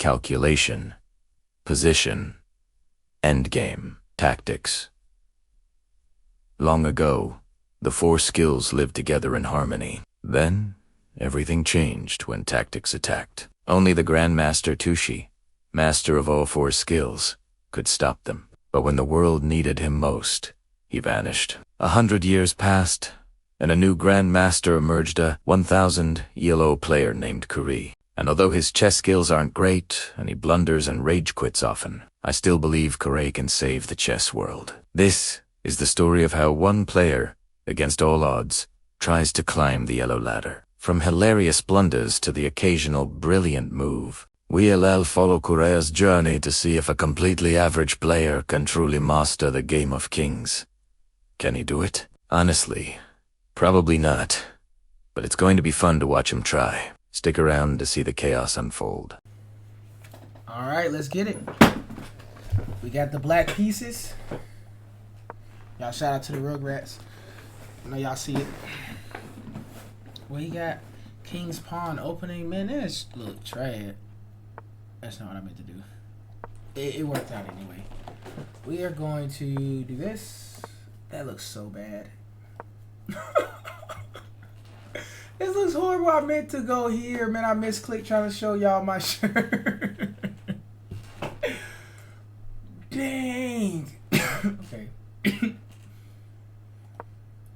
calculation, position, endgame, tactics. Long ago, the four skills lived together in harmony. Then, everything changed when tactics attacked. Only the Grandmaster Tushi, master of all four skills, could stop them. But when the world needed him most, he vanished. 100 years passed, and a new Grandmaster emerged, a 1,000 ELO player named Kurai. And although his chess skills aren't great, and he blunders and rage quits often, I still believe Kurai can save the chess world. This is the story of how one player, against all odds, tries to climb the yellow ladder. From hilarious blunders to the occasional brilliant move, we'll follow Kurai's journey to see if a completely average player can truly master the game of kings. Can he do it? Honestly, probably not. But it's going to be fun to watch him try. Stick around to see the chaos unfold. Alright, let's get it. We got the black pieces. Y'all shout out to the Rugrats. I know y'all see it. What you got? King's Pawn opening. Man, that's look trash. That's not what I meant to do. It worked out anyway. We are going to do this. That looks so bad. This looks horrible. I meant to go here, man. I misclicked trying to show y'all my shirt. Dang. Okay. You're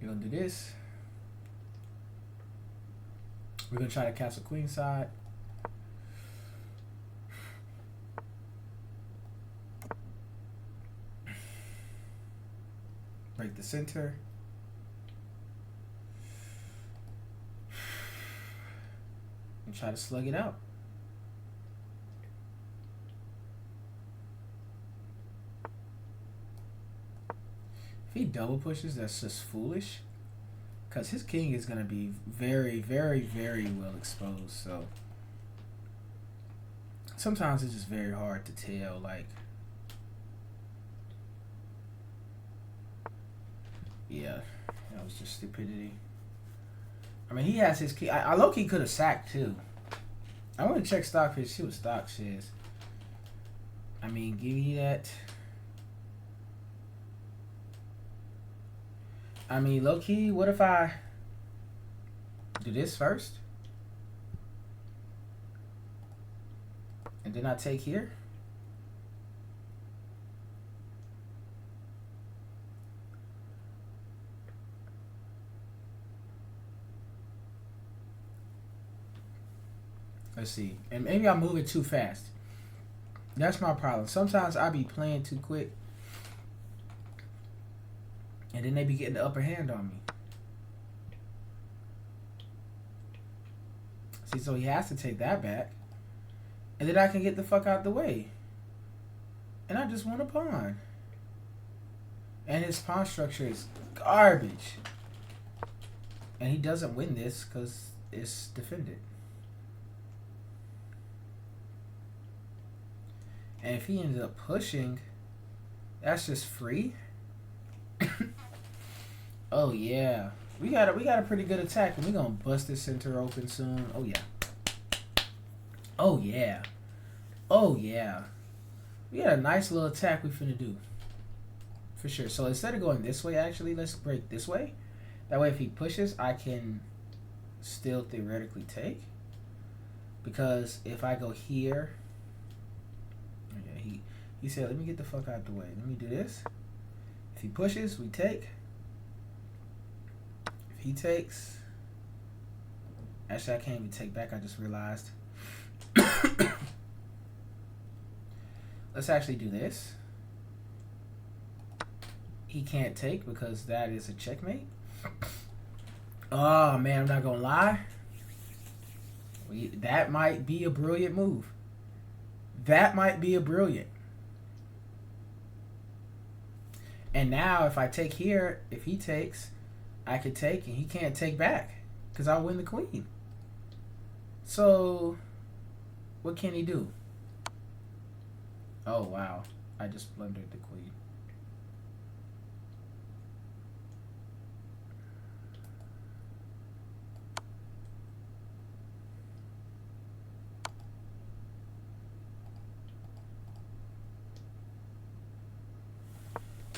gonna do this. We're gonna try to castle queen side. Break the center. And try to slug it out. If he double pushes, that's just foolish. Because his king is going to be very, very, very well exposed. So sometimes it's just very hard to tell. Like, yeah, that was just stupidity. I mean, he has his king. I low-key could have sacked too. I want to check Stockfish, see what stock says. I mean, give me that. I mean, low-key, what if I do this first? And then I take here? Let's see. And maybe I'm moving too fast. That's my problem. Sometimes I be playing too quick. And then they be getting the upper hand on me. See, so he has to take that back. And then I can get the fuck out the way. And I just want a pawn. And his pawn structure is garbage. And he doesn't win this because it's defended. And if he ends up pushing, that's just free. Oh yeah, we got a pretty good attack, and we gonna bust this center open soon. Oh yeah. Oh yeah. Oh yeah. We got a nice little attack we finna do. For sure. So instead of going this way, actually, let's break this way. That way, if he pushes, I can still theoretically take. Because if I go here. He said, let me get the fuck out the way. Let me do this. If he pushes, we take. If he takes. Actually, I can't even take back. I just realized. Let's actually do this. He can't take because that is a checkmate. Oh, man, I'm not going to lie. That might be a brilliant move. That might be a brilliant. And now if I take here, if he takes, I could take and he can't take back because I'll win the queen. So what can he do? Oh, wow. I just blundered the queen.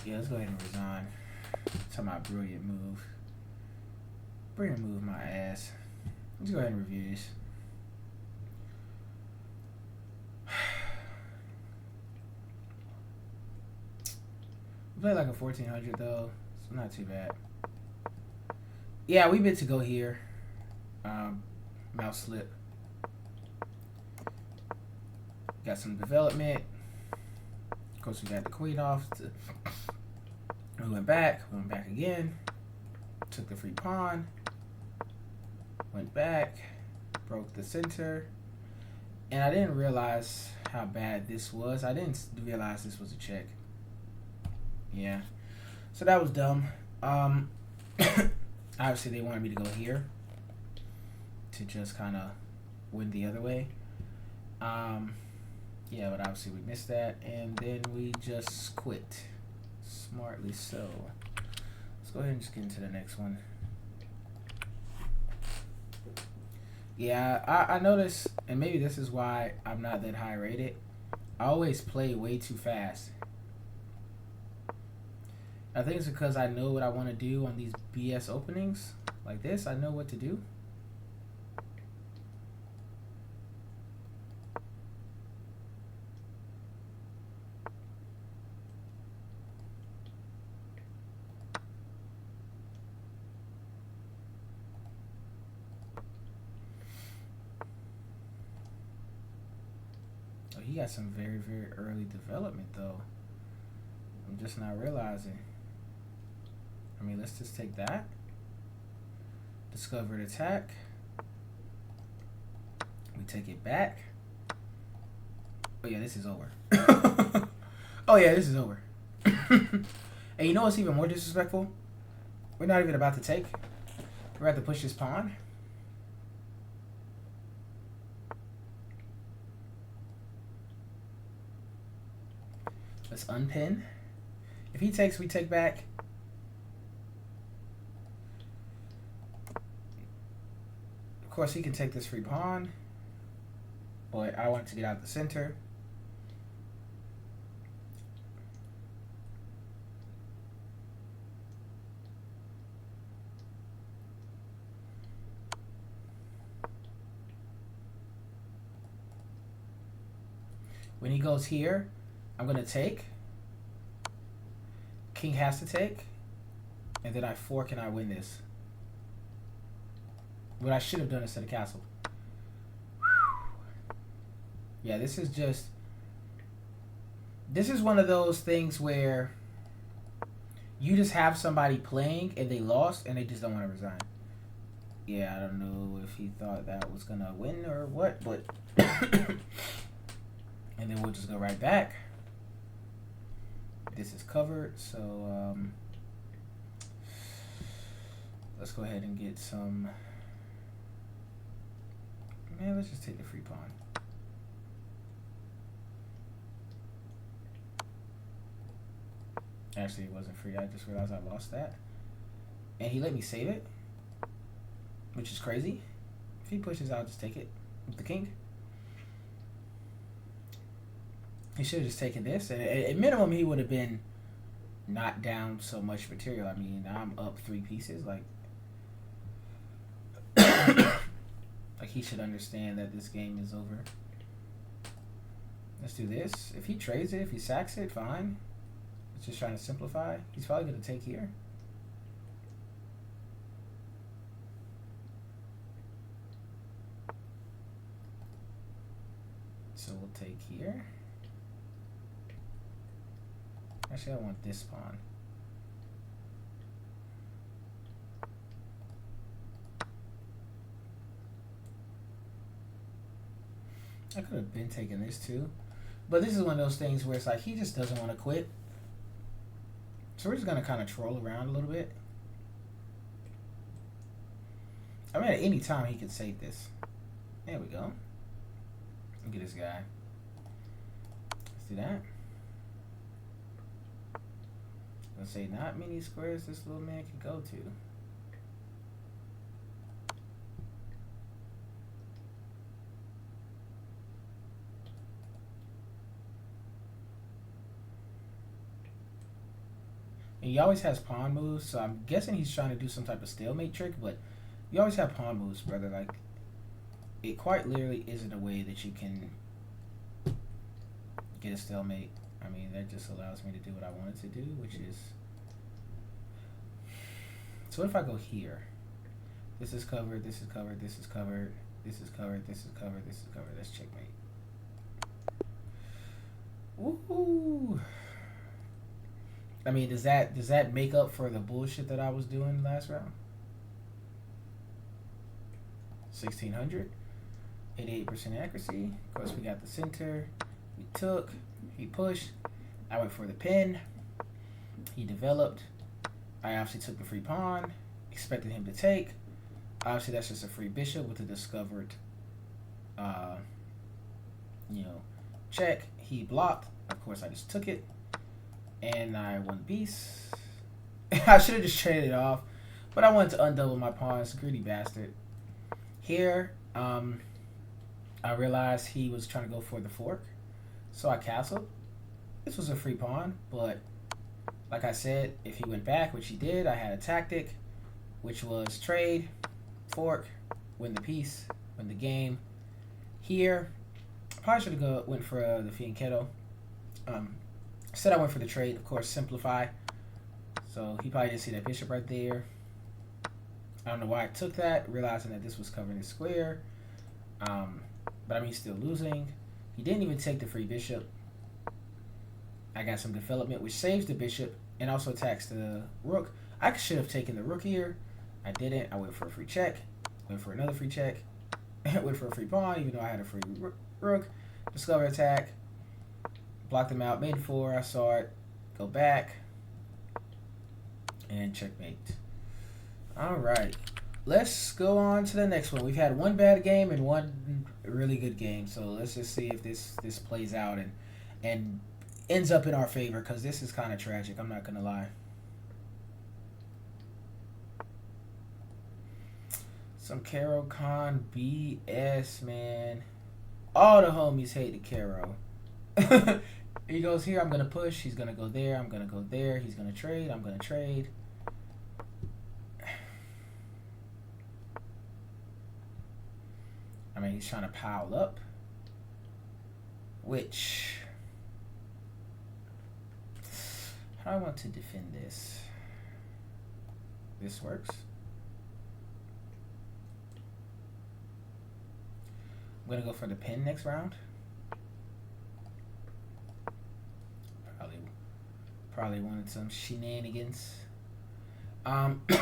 Yeah, let's go ahead and resign. Talking about brilliant move. Brilliant move, my ass. Let's go ahead and review this. We played like a 1400 though, so not too bad. Yeah, we bid to go here. Mouse slip. Got some development. Of course, we got the queen off. We went back again. Took the free pawn. Went back. Broke the center. And I didn't realize how bad this was. I didn't realize this was a check. Yeah. So that was dumb. Obviously, they wanted me to go here to just kind of win the other way. Yeah, but obviously we missed that, and then we just quit. Smartly so. Let's go ahead and just get into the next one. Yeah, I noticed, and maybe this is why I'm not that high rated. I always play way too fast. I think it's because I know what I want to do on these BS openings. Like this, I know what to do. Oh, he got some very, very early development, though. I'm just not realizing. I mean, let's just take that. Discovered attack. We take it back. Oh, yeah, this is over. Oh, yeah, this is over. And you know what's even more disrespectful? We're not even about to take. We're about to push this pawn. Let's unpin. If he takes, we take back. Of course, he can take this free pawn. But I want to get out the center. When he goes here, I'm going to take. King has to take. And then I fork and I win this. What I should have done instead of castle. Yeah, this is just... This is one of those things where you just have somebody playing and they lost and they just don't want to resign. Yeah, I don't know if he thought that was going to win or what, but... And then we'll just go right back. This is covered, so let's go ahead and get some. Man, let's just take the free pawn. Actually, it wasn't free. I just realized I lost that. And he let me save it, which is crazy. If he pushes, I'll just take it with the king. He should have just taken this. And at minimum, he would have been not down so much material. I mean, I'm up 3 pieces. Like he should understand that this game is over. Let's do this. If he trades it, if he sacks it, fine. It's just trying to simplify. He's probably going to take here. So we'll take here. Actually, I want this pawn. I could have been taking this too. But this is one of those things where it's like he just doesn't want to quit. So we're just going to kind of troll around a little bit. I mean, at any time he could save this. There we go. Look at this guy. Let's do that. Let's say not many squares this little man can go to. He always has pawn moves, so I'm guessing he's trying to do some type of stalemate trick, but you always have pawn moves, brother. Like, it quite literally isn't a way that you can get a stalemate. I mean, that just allows me to do what I wanted to do, which is... So what if I go here? This is covered, this is covered, this is covered, this is covered, this is covered, this is covered. That's checkmate. Woohoo! I mean, does that make up for the bullshit that I was doing last round? 1600, 88% accuracy. Of course, we got the center. We took. He pushed. I went for the pin. He developed. I obviously took the free pawn. Expected him to take. Obviously, that's just a free bishop with a discovered, check. He blocked. Of course, I just took it. And I won beast. I should have just traded it off. But I wanted to undouble my pawns. Greedy bastard. Here, I realized he was trying to go for the fork. So I castled. This was a free pawn. But, like I said, if he went back, which he did, I had a tactic. Which was trade, fork, win the piece, win the game. Here, probably should have went for the fianchetto. Instead I went for the trade, of course, simplify. So he probably didn't see that bishop right there. I don't know why I took that, realizing that this was covering his square. But I mean, he's still losing. He didn't even take the free bishop. I got some development, which saves the bishop and also attacks the rook. I should have taken the rook here. I didn't. I went for a free check. Went for another free check. Went for a free pawn, even though I had a free rook. Discover attack. Blocked him out. Made 4. I saw it. Go back. And checkmate. Alright. Let's go on to the next one. We've had one bad game and one really good game. So let's just see if this plays out and ends up in our favor, because this is kind of tragic. I'm not going to lie. Some Caro Khan BS, man. All the homies hate the Caro. He goes here, I'm going to push. He's going to go there. I'm going to go there. He's going to trade. I'm going to trade. I mean, he's trying to pile up. Which... How do I want to defend this? This works. I'm going to go for the pin next round. Probably wanted some shenanigans.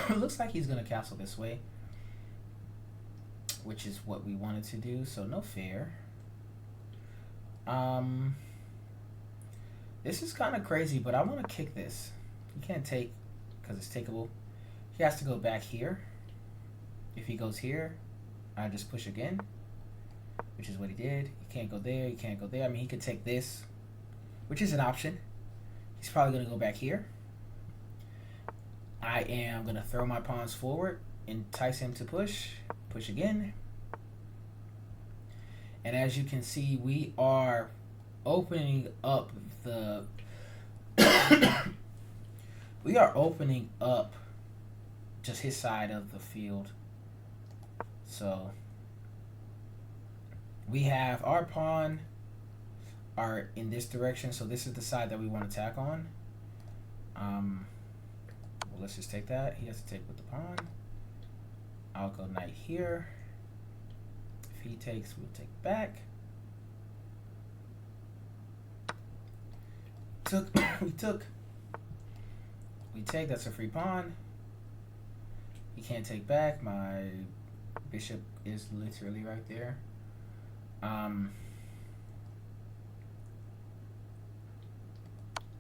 Looks like he's going to castle this way, which is what we wanted to do, so no fair. This is kind of crazy, but I want to kick this. He can't take because it's takeable. He has to go back here. If he goes here, I just push again, which is what he did. He can't go there. He can't go there. I mean, he could take this, which is an option. He's probably going to go back here. I am going to throw my pawns forward, entice him to push. Push again. And as you can see, we are opening up the... we are opening up just his side of the field. So we have our pawn are in this direction, so this is the side that we want to attack on. Well, let's just take that. He has to take with the pawn. I'll go knight here. If he takes, we'll take back. We take, that's a free pawn. He can't take back. My bishop is literally right there. I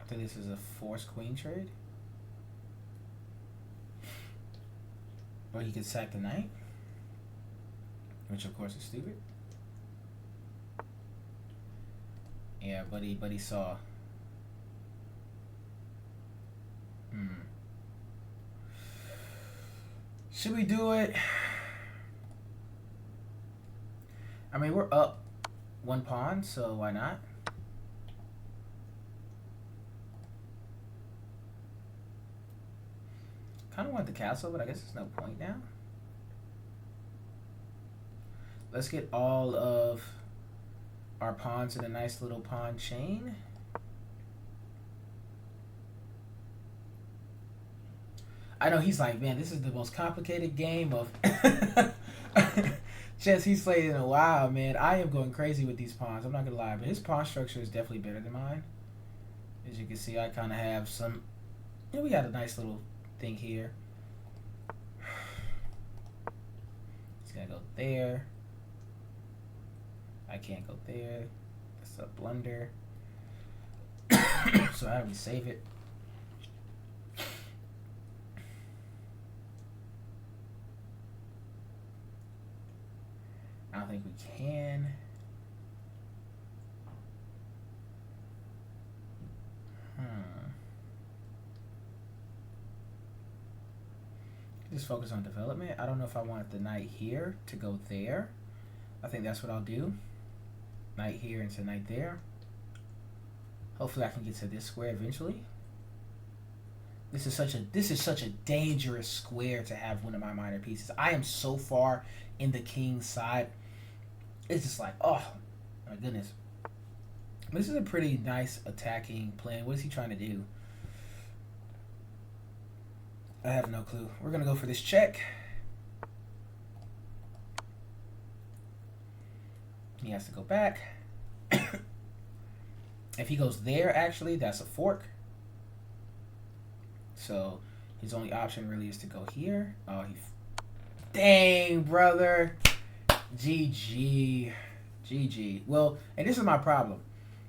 think this is a forced queen trade. Or he could sack the knight, which of course is stupid. Yeah, but he saw. Should we do it? I mean, we're up one pawn, so why not? kind of want the castle, but I guess there's no point now. Let's get all of our pawns in a nice little pawn chain. I know he's like, man, this is the most complicated game of chess he's played in a while, man. I am going crazy with these pawns. I'm not gonna lie, but his pawn structure is definitely better than mine. As you can see, I kind of have some. You know, we got a nice little thing here. It's gonna go there. I can't go there. That's a blunder. So how do we save it? I don't think we can. Just focus on development. I don't know if I want the knight here to go there. I think that's what I'll do. Knight here into knight there. Hopefully I can get to this square eventually. This is such a dangerous square to have one of my minor pieces. I am so far in the king's side. It's just like, oh my goodness. This is a pretty nice attacking plan. What is he trying to do? I have no clue. We're gonna go for this check. He has to go back. If he goes there, actually, that's a fork. So his only option really is to go here. Oh, dang, brother. GG. GG. Well, and this is my problem.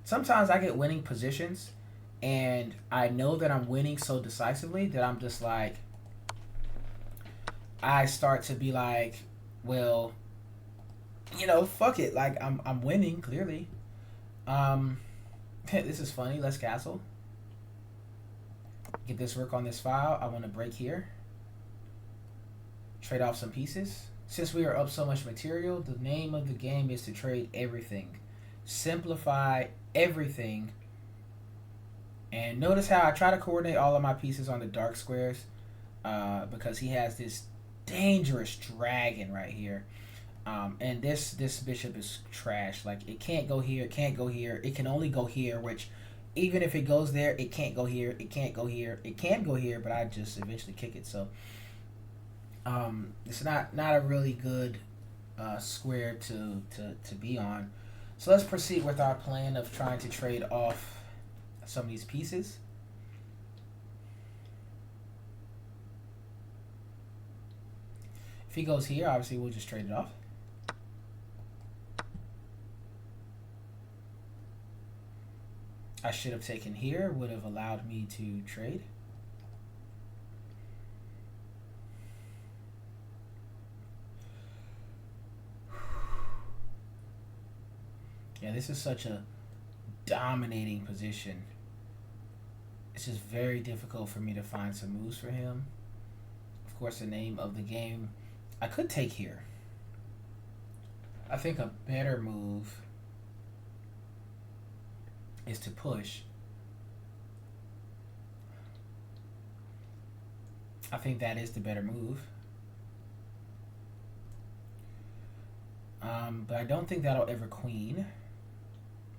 Sometimes I get winning positions, and I know that I'm winning so decisively that I'm just like, I start to be like, well, you know, fuck it. Like, I'm winning, clearly. This is funny. Let's castle. Get this work on this file. I want to break here. Trade off some pieces. Since we are up so much material, the name of the game is to trade everything. Simplify everything. And notice how I try to coordinate all of my pieces on the dark squares, because he has this dangerous dragon right here. And this bishop is trash. Like, it can't go here, it can't go here. It can only go here, which even if it goes there, it can't go here, it can't go here. It can go here, but I just eventually kick it. So it's not a really good square to be on. So let's proceed with our plan of trying to trade off some of these pieces. If he goes here, obviously we'll just trade it off. I should have taken here, would have allowed me to trade. Yeah, this is such a dominating position. It's just very difficult for me to find some moves for him. Of course, the name of the game, I could take here. I think a better move is to push. I think that is the better move. But I don't think that'll ever queen.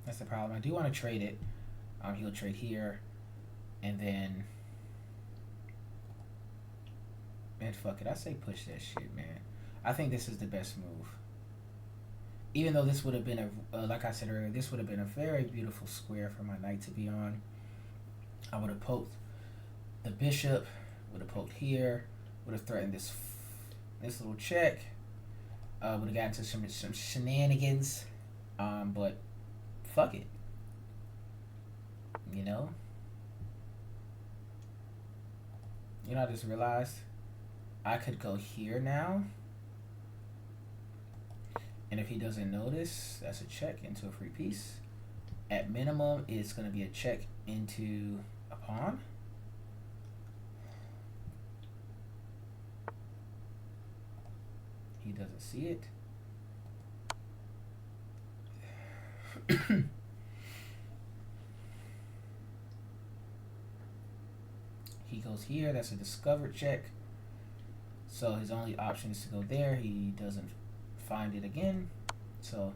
That's the problem. I do want to trade it. He'll trade here. And then... Man, fuck it. I say push that shit, man. I think this is the best move. Even though this would have been like I said earlier, this would have been a very beautiful square for my knight to be on. I would have poked the bishop, would have poked here, would have threatened this little check, would have gotten to some shenanigans, but fuck it, you know. I just realized I could go here now. And if he doesn't notice, that's a check into a free piece. At minimum, it's going to be a check into a pawn. He doesn't see it. He goes here. That's a discovered check. So his only option is to go there. He doesn't find it again. So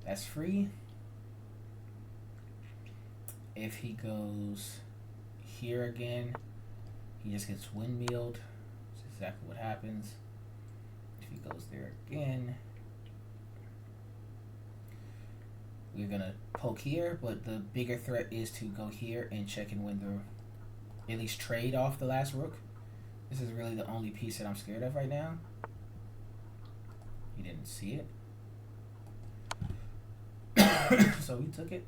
that's free. If he goes here again, he just gets windmilled. That's exactly what happens. If he goes there again, we're gonna poke here, but the bigger threat is to go here and check and win the, at least trade off the last rook. This is really the only piece that I'm scared of right now. He didn't see it. So we took it.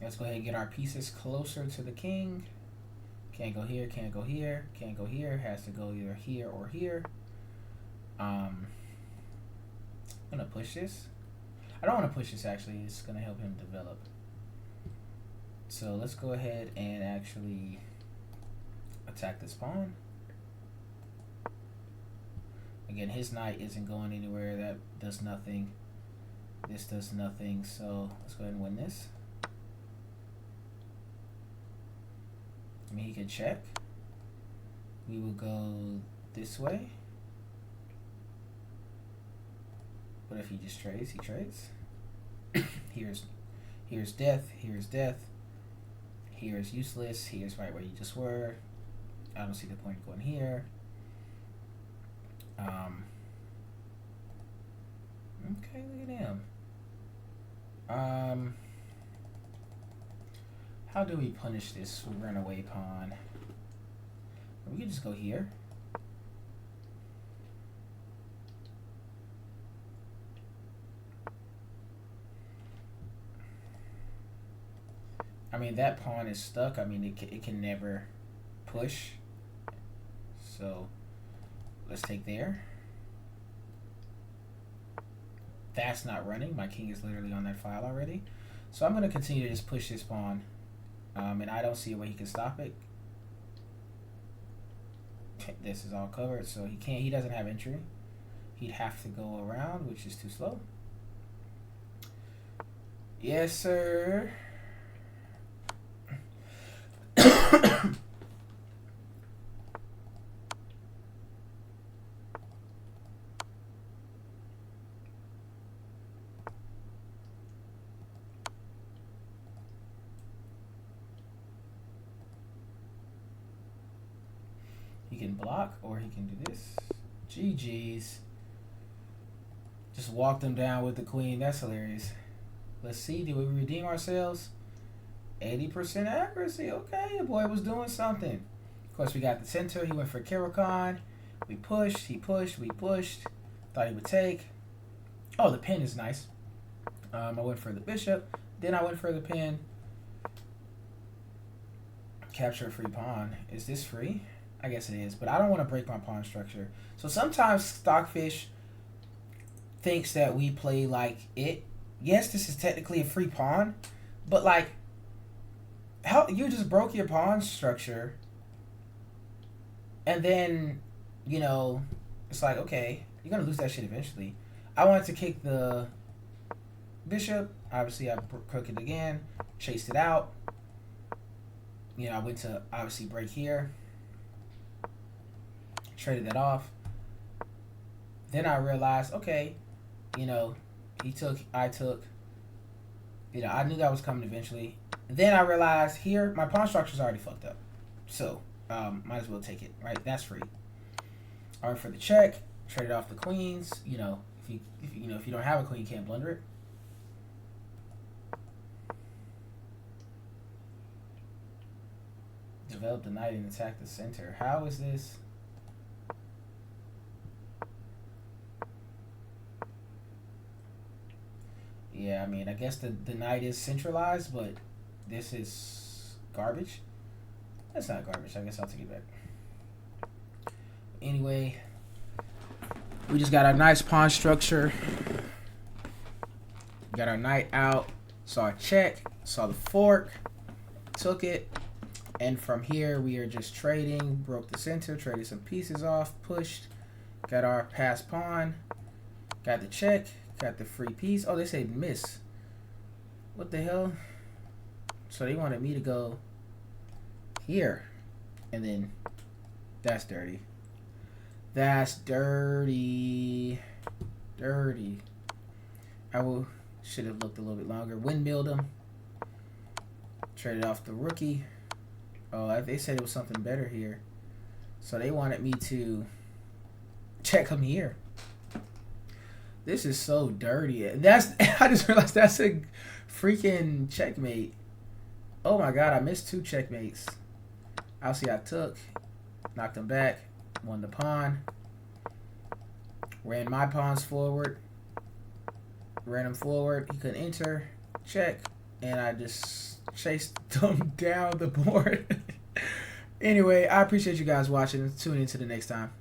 Let's go ahead and get our pieces closer to the king. Can't go here, can't go here, can't go here. Has to go either here or here. I'm gonna push this. I don't want to push this actually. It's gonna help him develop. So let's go ahead and actually attack this pawn. Again, his knight isn't going anywhere. That does nothing. This does nothing. So let's go ahead and win this. I mean, he can check. We will go this way. What if he just trades? He trades. Here's death. Here's death. Here's useless. Here's right where you just were. I don't see the point going here. Okay, look at him. How do we punish this runaway pawn? We can just go here. I mean, that pawn is stuck. I mean, it can never push. So let's take there. That's not running. My king is literally on that file already. So I'm going to continue to just push this pawn. And I don't see a way he can stop it. This is all covered, so he can't. He doesn't have entry. He'd have to go around, which is too slow. Yes, sir. He can block, or he can do this. GG's. Just walked them down with the queen. That's hilarious. Let's see. Did we redeem ourselves? 80% accuracy. Okay, the boy was doing something. Of course, we got the center. He went for Karakan. We pushed. He pushed. We pushed. Thought he would take. Oh, the pin is nice. I went for the bishop. Then I went for the pin. Capture a free pawn. Is this free? I guess it is, but I don't want to break my pawn structure. So sometimes Stockfish thinks that we play like it. Yes, this is technically a free pawn, but like, how you just broke your pawn structure, and then, you know, it's like, okay, you're gonna lose that shit eventually. I wanted to kick the bishop. Obviously, I crooked it again, chased it out. You know, I went to obviously break here. Traded that off. Then I realized, okay, you know, he took, I took. You know, I knew that was coming eventually. Then I realized here, my pawn structure's already fucked up. So, might as well take it, right? That's free. I went for the check, traded off the queens. You know, if you don't have a queen, you can't blunder it. Develop the knight and attack the center. How is this? Yeah, I mean, I guess the knight is centralized, but this is garbage. That's not garbage. I guess I'll take it back. Anyway, we just got our nice pawn structure. Got our knight out. Saw a check. Saw the fork. Took it. And from here, we are just trading. Broke the center. Traded some pieces off. Pushed. Got our passed pawn. Got the check. Got the free piece. Oh, they say miss. What the hell? So they wanted me to go here. And then that's dirty. That's dirty. Dirty. Should have looked a little bit longer. Windmilled him. Traded off the rookie. Oh, they said it was something better here. So they wanted me to check him here. This is so dirty. I just realized that's a freaking checkmate. Oh my god, I missed 2 checkmates. Obviously I took, knocked him back, won the pawn, ran my pawns forward, ran him forward, he couldn't enter, check, and I just chased them down the board. Anyway, I appreciate you guys watching. Tune in to the next time.